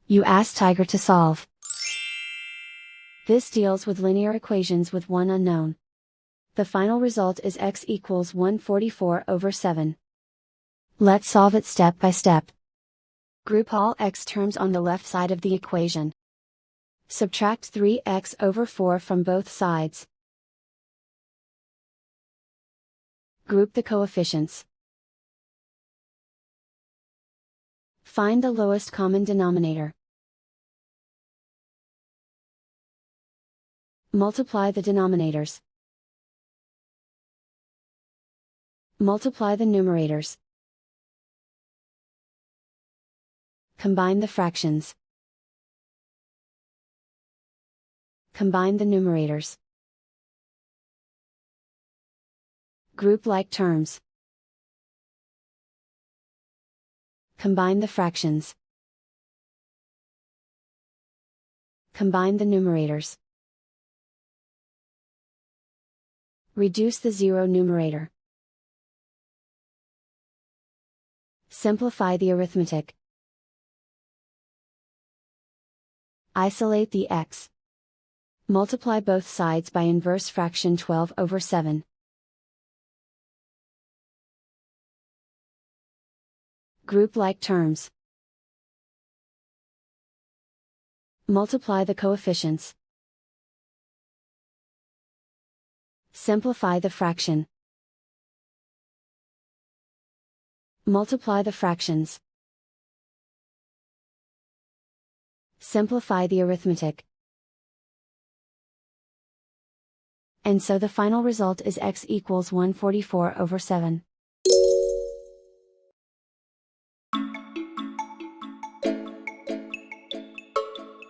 You ask Tiger to solve. This deals with linear equations with one unknown. The final result is x equals 144/7. Let's solve it step by step. Group all x terms on the left side of the equation. Subtract 3x/4 from both sides. Group the coefficients. Find the lowest common denominator. Multiply the denominators. Multiply the numerators. Combine the fractions. Combine the numerators. Group like terms. Combine the fractions. Combine the numerators. Reduce the zero numerator. Simplify the arithmetic. Isolate the x. Multiply both sides by inverse fraction 12/7. Group like terms. Multiply the coefficients. Simplify the fraction. Multiply the fractions. Simplify the arithmetic. And so the final result is x equals 144/7.